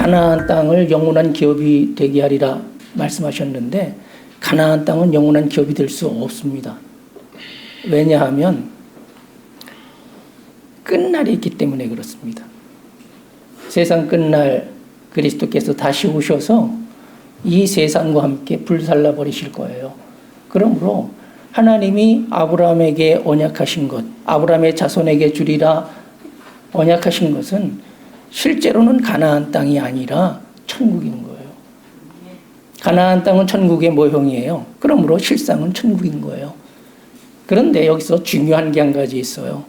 가나안 땅을 영원한 기업이 되게 하리라 말씀하셨는데 가나안 땅은 영원한 기업이 될 수 없습니다. 왜냐하면 끝날이 있기 때문에 그렇습니다. 세상 끝날 그리스도께서 다시 오셔서 이 세상과 함께 불살라 버리실 거예요. 그러므로 하나님이 아브라함에게 언약하신 것, 아브라함의 자손에게 주리라 언약하신 것은 실제로는 가나안 땅이 아니라 천국인 거예요. 가나안 땅은 천국의 모형이에요. 그러므로 실상은 천국인 거예요. 그런데 여기서 중요한 게 한 가지 있어요.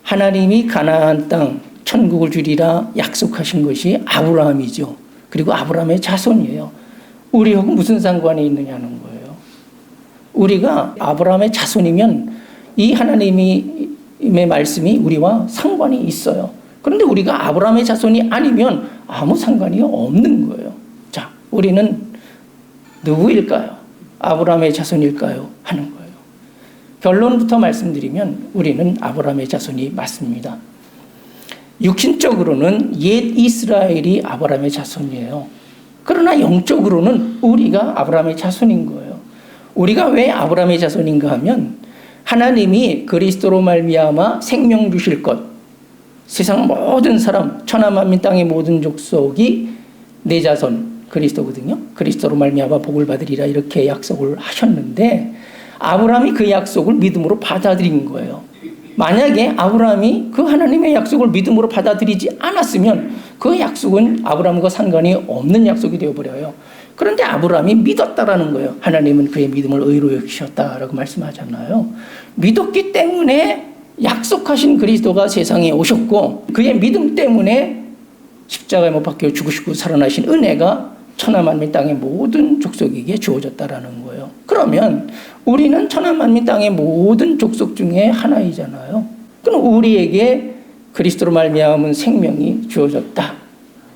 하나님이 가나안 땅 천국을 주리라 약속하신 것이 아브라함이죠. 그리고 아브라함의 자손이에요. 우리하고 무슨 상관이 있느냐는 거예요. 우리가 아브라함의 자손이면 이 하나님의 말씀이 우리와 상관이 있어요. 그런데 우리가 아브라함의 자손이 아니면 아무 상관이 없는 거예요. 자, 우리는 누구일까요? 아브라함의 자손일까요? 하는 거예요. 결론부터 말씀드리면 우리는 아브라함의 자손이 맞습니다. 육신적으로는 옛 이스라엘이 아브라함의 자손이에요. 그러나 영적으로는 우리가 아브라함의 자손인 거예요. 우리가 왜 아브라함의 자손인가 하면 하나님이 그리스도로 말미암아 생명 주실 것, 세상 모든 사람, 천하 만민 땅의 모든 족속이 내 자손 그리스도거든요. 그리스도로 말미암아 복을 받으리라 이렇게 약속을 하셨는데 아브라함이 그 약속을 믿음으로 받아들인 거예요. 만약에 아브라함이 그 하나님의 약속을 믿음으로 받아들이지 않았으면 그 약속은 아브라함과 상관이 없는 약속이 되어버려요. 그런데 아브라함이 믿었다라는 거예요. 하나님은 그의 믿음을 의로 여기셨다라고 말씀하잖아요. 믿었기 때문에 약속하신 그리스도가 세상에 오셨고 그의 믿음 때문에 십자가에 못 박혀 죽으시고 살아나신 은혜가 천하 만민 땅의 모든 족속에게 주어졌다라는 거예요. 그러면 우리는 천하 만민 땅의 모든 족속 중에 하나이잖아요. 그럼 우리에게 그리스도로 말미암은 생명이 주어졌다.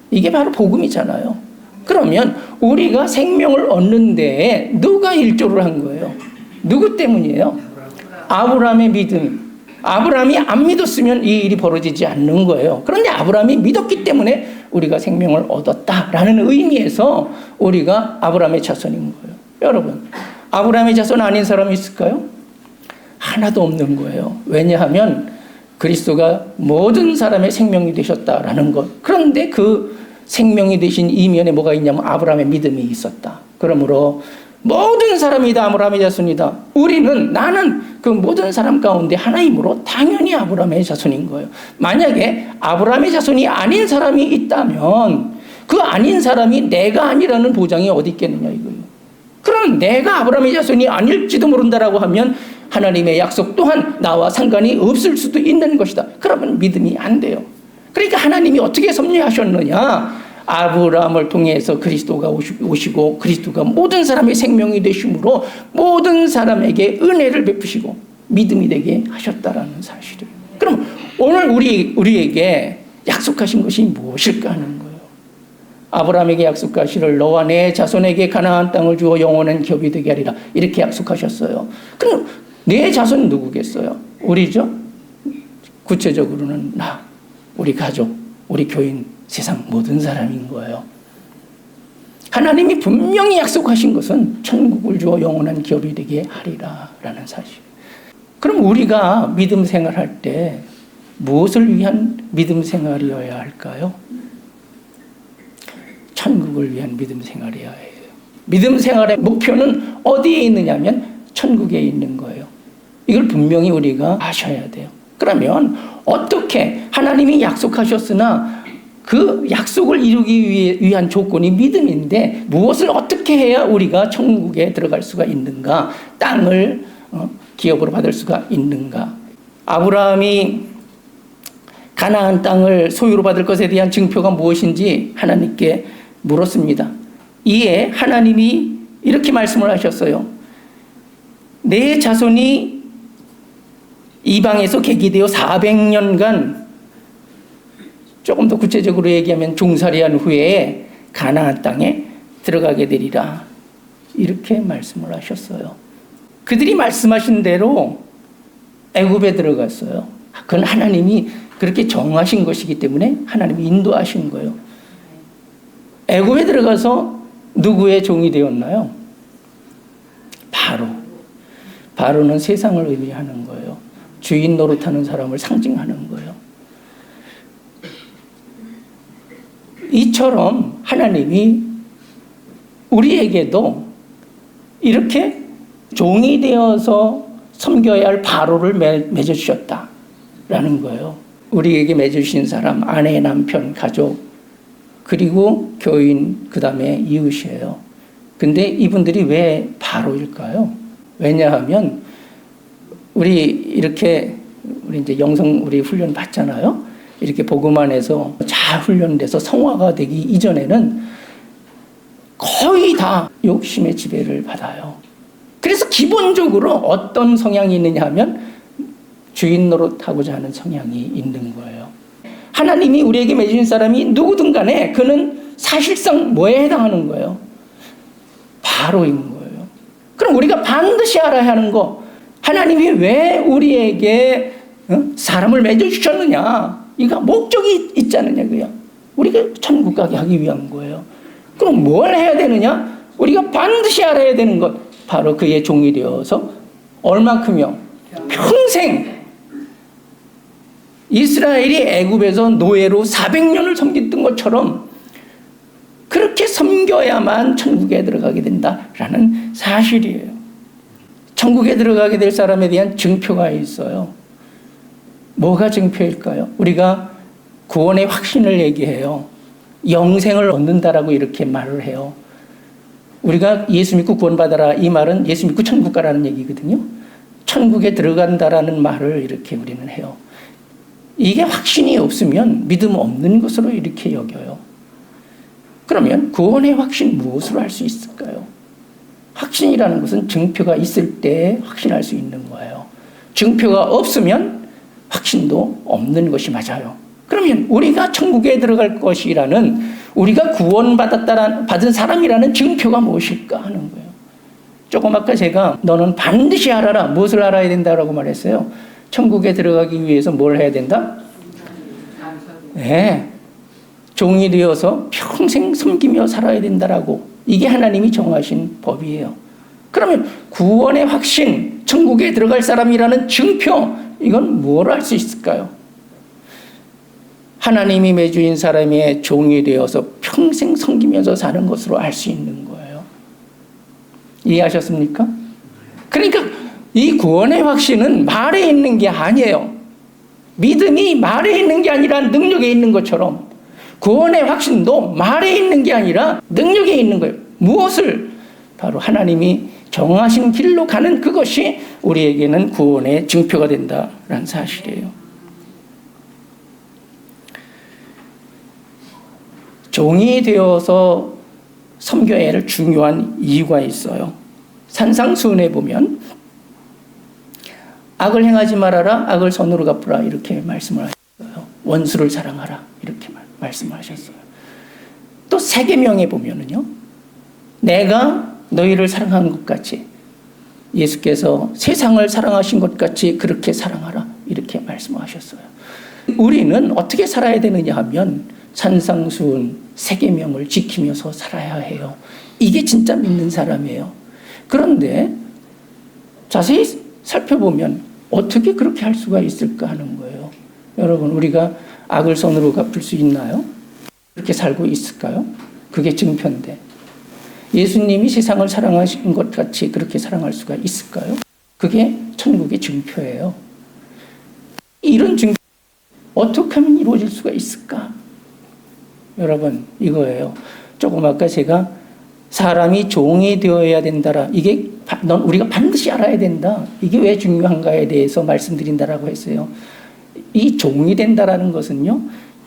이게 바로 복음이잖아요. 그러면 우리가 생명을 얻는 데에 누가 일조를 한 거예요? 누구 때문이에요? 아브라함의 믿음. 아브라함이 안 믿었으면 이 일이 벌어지지 않는 거예요. 그런데 아브라함이 믿었기 때문에 우리가 생명을 얻었다라는 의미에서 우리가 아브라함의 자손인 거예요. 여러분, 아브라함의 자손 아닌 사람이 있을까요? 하나도 없는 거예요. 왜냐하면 그리스도가 모든 사람의 생명이 되셨다라는 것. 그런데 그 생명이 되신 이면에 뭐가 있냐면 아브라함의 믿음이 있었다. 그러므로 모든 사람이 다 아브라함의 자손이다. 나는 그 모든 사람 가운데 하나이므로 당연히 아브라함의 자손인 거예요. 만약에 아브라함의 자손이 아닌 사람이 있다면 그 아닌 사람이 내가 아니라는 보장이 어디 있겠느냐 이거예요. 그럼 내가 아브라함의 자손이 아닐지도 모른다라고 하면 하나님의 약속 또한 나와 상관이 없을 수도 있는 것이다. 그러면 믿음이 안 돼요. 그러니까 하나님이 어떻게 섭리하셨느냐? 아브라함을 통해서 그리스도가 오시고 그리스도가 모든 사람의 생명이 되심으로 모든 사람에게 은혜를 베푸시고 믿음이 되게 하셨다라는 사실이에요. 그럼 오늘 우리에게 약속하신 것이 무엇일까 하는 거예요. 아브라함에게 약속하시를 너와 내 자손에게 가나안 땅을 주어 영원한 기업이 되게 하리라 이렇게 약속하셨어요. 그럼 내 자손은 누구겠어요? 우리죠. 구체적으로는 나, 우리 가족, 우리 교인, 세상 모든 사람인 거예요. 하나님이 분명히 약속하신 것은 천국을 주어 영원한 기업이 되게 하리라라는 사실. 그럼 우리가 믿음 생활할 때 무엇을 위한 믿음 생활이어야 할까요? 천국을 위한 믿음 생활이어야 해요. 믿음 생활의 목표는 어디에 있느냐면 천국에 있는 거예요. 이걸 분명히 우리가 아셔야 돼요. 그러면 어떻게 하나님이 약속하셨으나 그 약속을 이루기 위한 조건이 믿음인데 무엇을 어떻게 해야 우리가 천국에 들어갈 수가 있는가? 땅을 기업으로 받을 수가 있는가? 아브라함이 가나안 땅을 소유로 받을 것에 대한 증표가 무엇인지 하나님께 물었습니다. 이에 하나님이 이렇게 말씀을 하셨어요. 내 자손이 이방에서 계기되어 400년간 조금 더 구체적으로 얘기하면 종살이한 후에 가나안 땅에 들어가게 되리라. 이렇게 말씀을 하셨어요. 그들이 말씀하신 대로 애굽에 들어갔어요. 그건 하나님이 그렇게 정하신 것이기 때문에 하나님이 인도하신 거예요. 애굽에 들어가서 누구의 종이 되었나요? 바로. 바로는 세상을 의미하는 거예요. 주인 노릇하는 사람을 상징하는 거예요. 이처럼 하나님이 우리에게도 이렇게 종이 되어서 섬겨야 할 바로를 맺어주셨다라는 거예요. 우리에게 맺어주신 사람, 아내, 남편, 가족, 그리고 교인, 그 다음에 이웃이에요. 근데 이분들이 왜 바로일까요? 왜냐하면 우리 이제 영성 우리 훈련 받잖아요. 이렇게 복음 안에서 잘 훈련돼서 성화가 되기 이전에는 거의 다 욕심의 지배를 받아요. 그래서 기본적으로 어떤 성향이 있느냐 하면 주인 노릇하고자 하는 성향이 있는 거예요. 하나님이 우리에게 맺으신 사람이 누구든 간에 그는 사실상 뭐에 해당하는 거예요? 바로인 거예요. 그럼 우리가 반드시 알아야 하는 거, 하나님이 왜 우리에게 사람을 맺어주셨느냐? 이거 목적이 있지 않느냐, 우리가 천국 가게 하기 위한 거예요. 그럼 뭘 해야 되느냐? 우리가 반드시 알아야 되는 것, 바로 그의 종이 되어서 얼만큼요? 평생. 이스라엘이 애굽에서 노예로 400년을 섬겼던 것처럼 그렇게 섬겨야만 천국에 들어가게 된다라는 사실이에요. 천국에 들어가게 될 사람에 대한 증표가 있어요. 뭐가 증표일까요? 우리가 구원의 확신을 얘기해요. 영생을 얻는다라고 이렇게 말을 해요. 우리가 예수 믿고 구원받아라, 이 말은 예수 믿고 천국 가라는 얘기거든요. 천국에 들어간다라는 말을 이렇게 우리는 해요. 이게 확신이 없으면 믿음 없는 것으로 이렇게 여겨요. 그러면 구원의 확신 무엇으로 할 수 있을까요? 확신이라는 것은 증표가 있을 때 확신할 수 있는 거예요. 증표가 없으면 확신도 없는 것이 맞아요. 그러면 우리가 천국에 들어갈 것이라는, 우리가 구원받은 사람이라는 증표가 무엇일까 하는 거예요. 조금 아까 제가 너는 반드시 알아라. 무엇을 알아야 된다라고 말했어요? 천국에 들어가기 위해서 뭘 해야 된다? 네. 종이 되어서 평생 섬기며 살아야 된다라고. 이게 하나님이 정하신 법이에요. 그러면 구원의 확신, 천국에 들어갈 사람이라는 증표, 이건 뭘 할 수 있을까요? 하나님이 맺으신 사람의 종이 되어서 평생 섬기면서 사는 것으로 알 수 있는 거예요. 이해하셨습니까? 그러니까 이 구원의 확신은 말에 있는 게 아니에요. 믿음이 말에 있는 게 아니라 능력에 있는 것처럼 구원의 확신도 말에 있는 게 아니라 능력에 있는 거예요. 무엇을? 바로 하나님이 정하신 길로 가는 그것이 우리에게는 구원의 증표가 된다라는 사실이에요. 종이 되어서 섬겨야 할 중요한 이유가 있어요. 산상수훈에 보면 악을 행하지 말아라, 악을 선으로 갚으라 이렇게 말씀을 하셨어요. 원수를 사랑하라 이렇게 말씀을 하셨어요. 또 세계명에 보면은요, 내가 너희를 사랑한 것 같이 예수께서 세상을 사랑하신 것 같이 그렇게 사랑하라 이렇게 말씀하셨어요. 우리는 어떻게 살아야 되느냐 하면 산상수훈 세계명을 지키면서 살아야 해요. 이게 진짜 믿는 사람이에요. 그런데 자세히 살펴보면 어떻게 그렇게 할 수가 있을까 하는 거예요. 여러분, 우리가 악을 선으로 갚을 수 있나요? 그렇게 살고 있을까요? 그게 증표인데 예수님이 세상을 사랑하신 것 같이 그렇게 사랑할 수가 있을까요? 그게 천국의 증표예요. 이런 증표 어떻게 하면 이루어질 수가 있을까? 여러분, 이거예요. 조금 아까 제가 사람이 종이 되어야 된다라, 이게 우리가 반드시 알아야 된다. 이게 왜 중요한가에 대해서 말씀드린다라고 했어요. 이 종이 된다라는 것은요,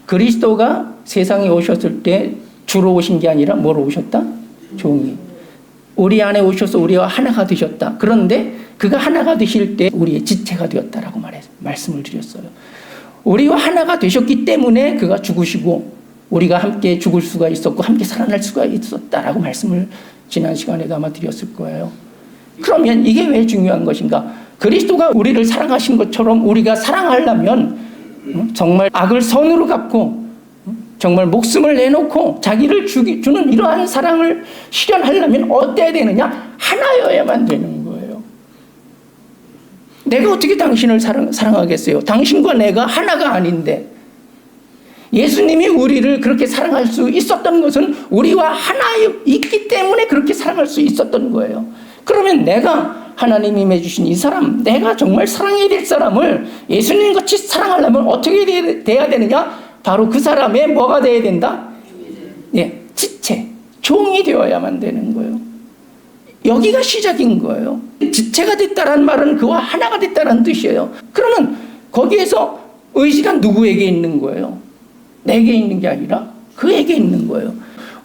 그리스도가 세상에 오셨을 때 주로 오신 게 아니라 뭐로 오셨다? 종이. 우리 안에 오셔서 우리와 하나가 되셨다. 그런데 그가 하나가 되실 때 우리의 지체가 되었다라고 말씀을 드렸어요. 우리와 하나가 되셨기 때문에 그가 죽으시고 우리가 함께 죽을 수가 있었고 함께 살아날 수가 있었다라고 말씀을 지난 시간에도 아마 드렸을 거예요. 그러면 이게 왜 중요한 것인가? 그리스도가 우리를 사랑하신 것처럼 우리가 사랑하려면 정말 악을 선으로 갚고 정말 목숨을 내놓고 자기를 주는 이러한 사랑을 실현하려면 어때야 되느냐? 하나여야만 되는 거예요. 내가 어떻게 당신을 사랑하겠어요? 당신과 내가 하나가 아닌데. 예수님이 우리를 그렇게 사랑할 수 있었던 것은 우리와 하나였기 때문에 그렇게 사랑할 수 있었던 거예요. 그러면 내가 하나님이 맺으신 이 사람, 내가 정말 사랑해야 될 사람을 예수님같이 사랑하려면 어떻게 돼야 되느냐? 바로 그 사람의 뭐가 돼야 된다? 예, 지체, 종이 되어야만 되는 거예요. 여기가 시작인 거예요. 지체가 됐다는 말은 그와 하나가 됐다는 뜻이에요. 그러면 거기에서 의지가 누구에게 있는 거예요? 내게 있는 게 아니라 그에게 있는 거예요.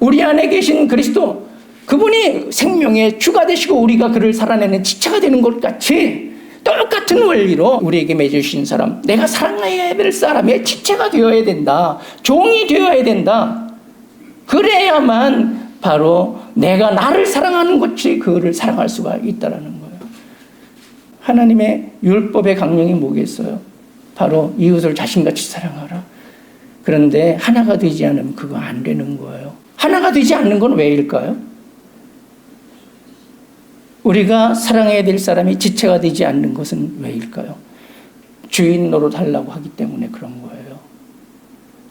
우리 안에 계신 그리스도, 그분이 생명의 주가 되시고 우리가 그를 살아내는 지체가 되는 것 같이 똑같은 원리로 우리에게 맺으신 사람, 내가 사랑해야 될 사람의 지체가 되어야 된다. 종이 되어야 된다. 그래야만 바로 내가 나를 사랑하는 것이 그를 사랑할 수가 있다는 거예요. 하나님의 율법의 강령이 뭐겠어요? 바로 이웃을 자신같이 사랑하라. 그런데 하나가 되지 않으면 그거 안 되는 거예요. 하나가 되지 않는 건 왜일까요? 우리가 사랑해야 될 사람이 지체가 되지 않는 것은 왜일까요? 주인 노릇하려고 하기 때문에 그런 거예요.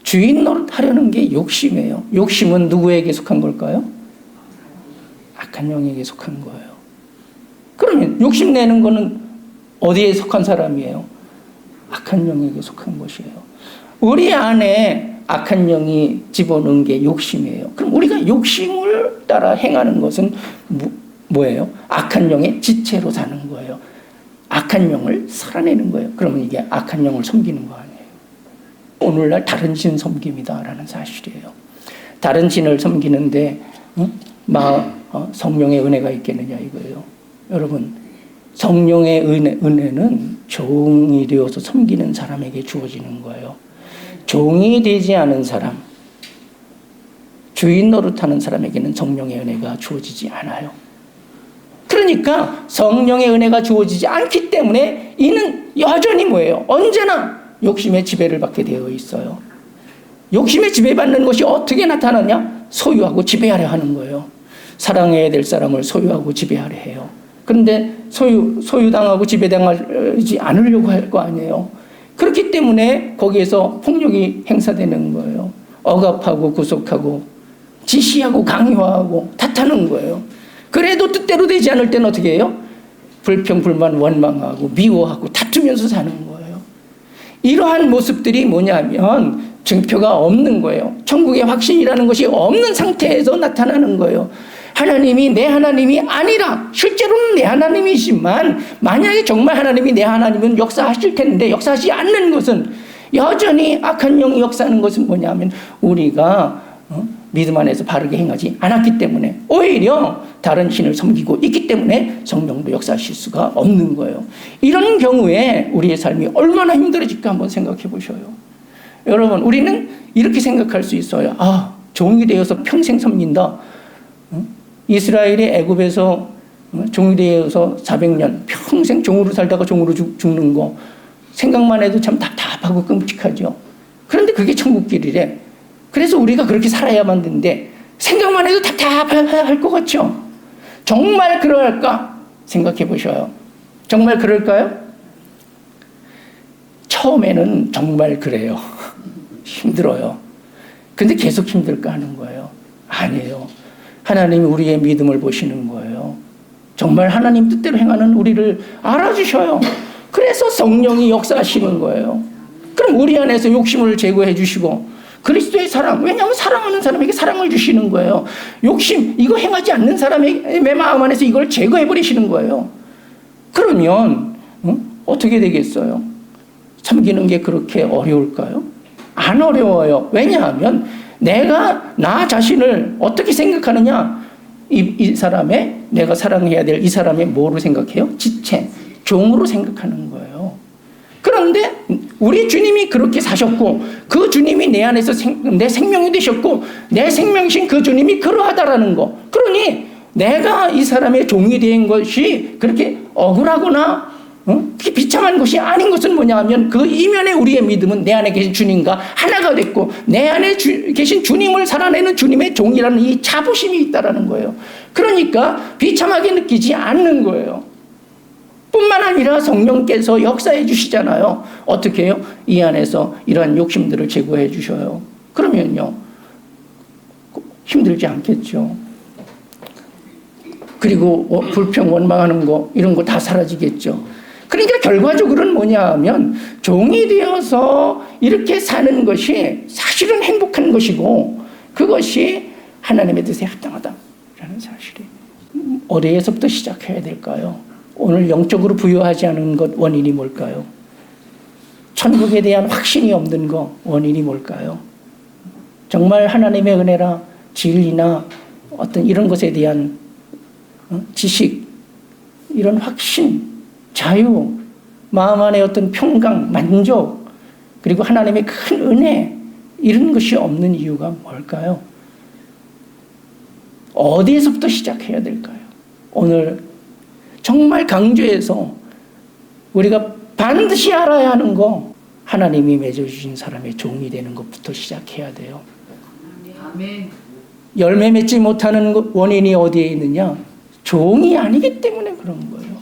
주인 노릇하려는 게 욕심이에요. 욕심은 누구에게 속한 걸까요? 악한 영에게 속한 거예요. 그러면 욕심내는 거는 어디에 속한 사람이에요? 악한 영에게 속한 것이에요. 우리 안에 악한 영이 집어넣은 게 욕심이에요. 그럼 우리가 욕심을 따라 행하는 것은 뭐예요? 악한 영의 지체로 사는 거예요. 악한 영을 살아내는 거예요. 그러면 이게 악한 영을 섬기는 거 아니에요. 오늘날 다른 신 섬깁니다라는 사실이에요. 다른 신을 섬기는데 성령의 은혜가 있겠느냐 이거예요. 여러분, 성령의 은혜는 종이 되어서 섬기는 사람에게 주어지는 거예요. 종이 되지 않은 사람, 주인 노릇하는 사람에게는 성령의 은혜가 주어지지 않아요. 그러니까 성령의 은혜가 주어지지 않기 때문에 이는 여전히 뭐예요? 언제나 욕심의 지배를 받게 되어 있어요. 욕심의 지배받는 것이 어떻게 나타나냐? 소유하고 지배하려 하는 거예요. 사랑해야 될 사람을 소유하고 지배하려 해요. 그런데 소유당하고 지배당하지 않으려고 할 거 아니에요. 그렇기 때문에 거기에서 폭력이 행사되는 거예요. 억압하고 구속하고 지시하고 강요하고 탓하는 거예요. 그래도 뜻대로 되지 않을 때는 어떻게 해요? 불평, 불만, 원망하고 미워하고 다투면서 사는 거예요. 이러한 모습들이 뭐냐면 증표가 없는 거예요. 천국의 확신이라는 것이 없는 상태에서 나타나는 거예요. 하나님이 내 하나님이 아니라 실제로는 내 하나님이지만 만약에 정말 하나님이 내 하나님은 역사하실 텐데 역사하지 않는 것은 여전히 악한 영이 역사하는 것은 뭐냐면 우리가 믿음 안에서 바르게 행하지 않았기 때문에 오히려 다른 신을 섬기고 있기 때문에 성령도 역사하실 수가 없는 거예요. 이런 경우에 우리의 삶이 얼마나 힘들어질까 한번 생각해 보셔요. 여러분, 우리는 이렇게 생각할 수 있어요. 종이 되어서 평생 섬긴다. 이스라엘이 애굽에서 종이 되어서 400년 평생 종으로 살다가 종으로 죽는 거 생각만 해도 참 답답하고 끔찍하죠. 그런데 그게 천국길이래. 그래서 우리가 그렇게 살아야만 되는데 생각만 해도 답답할 것 같죠. 정말 그럴까 생각해 보셔요. 정말 그럴까요? 처음에는 정말 그래요. 힘들어요. 근데 계속 힘들까 하는 거예요. 아니에요. 하나님이 우리의 믿음을 보시는 거예요. 정말 하나님 뜻대로 행하는 우리를 알아주셔요. 그래서 성령이 역사하시는 거예요. 그럼 우리 안에서 욕심을 제거해 주시고 그리스도의 사랑, 왜냐하면 사랑하는 사람에게 사랑을 주시는 거예요. 욕심, 이거 행하지 않는 사람의 마음 안에서 이걸 제거해 버리시는 거예요. 그러면 어떻게 되겠어요? 섬기는 게 그렇게 어려울까요? 안 어려워요. 왜냐하면 내가 나 자신을 어떻게 생각하느냐? 이 사람의, 내가 사랑해야 될 이 사람의 뭐로 생각해요? 지체, 종으로 생각하는 거예요. 그런데 우리 주님이 그렇게 사셨고 그 주님이 내 안에서 내 생명이 되셨고 내 생명이신 그 주님이 그러하다라는 거. 그러니 내가 이 사람의 종이 된 것이 그렇게 억울하거나 그게 비참한 것이 아닌 것은 뭐냐 하면 그 이면에 우리의 믿음은 내 안에 계신 주님과 하나가 됐고 내 안에 계신 주님을 살아내는 주님의 종이라는 이 자부심이 있다라는 거예요. 그러니까 비참하게 느끼지 않는 거예요. 뿐만 아니라 성령께서 역사해 주시잖아요. 어떻게 해요? 이 안에서 이러한 욕심들을 제거해 주셔요. 그러면요, 힘들지 않겠죠. 그리고 불평, 원망하는 거 이런 거 다 사라지겠죠. 그러니까 결과적으로는 뭐냐 하면 종이 되어서 이렇게 사는 것이 사실은 행복한 것이고 그것이 하나님의 뜻에 합당하다라는 사실이 어디에서부터 시작해야 될까요? 오늘 영적으로 부여하지 않은 것 원인이 뭘까요? 천국에 대한 확신이 없는 것 원인이 뭘까요? 정말 하나님의 은혜나 진리나 어떤 이런 것에 대한 지식, 이런 확신, 자유, 마음 안에 어떤 평강, 만족, 그리고 하나님의 큰 은혜, 이런 것이 없는 이유가 뭘까요? 어디에서부터 시작해야 될까요? 오늘 정말 강조해서 우리가 반드시 알아야 하는 거, 하나님이 맺어주신 사람의 종이 되는 것부터 시작해야 돼요. 아멘. 열매 맺지 못하는 원인이 어디에 있느냐? 종이 아니기 때문에 그런 거예요.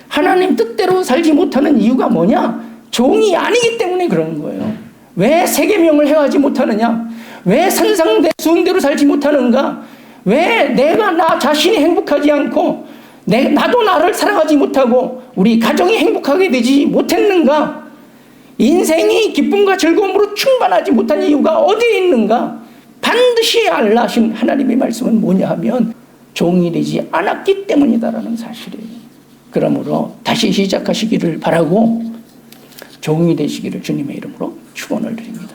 하나님 뜻대로 살지 못하는 이유가 뭐냐? 종이 아니기 때문에 그런 거예요. 왜 세계명을 행하지 못하느냐? 왜 산상수훈대로 살지 못하는가? 왜 내가 나 자신이 행복하지 않고 나도 나를 사랑하지 못하고 우리 가정이 행복하게 되지 못했는가? 인생이 기쁨과 즐거움으로 충만하지 못한 이유가 어디에 있는가? 반드시 알라 하신 하나님의 말씀은 뭐냐 하면 종이 되지 않았기 때문이다라는 사실이에요. 그러므로 다시 시작하시기를 바라고 종이 되시기를 주님의 이름으로 축원을 드립니다.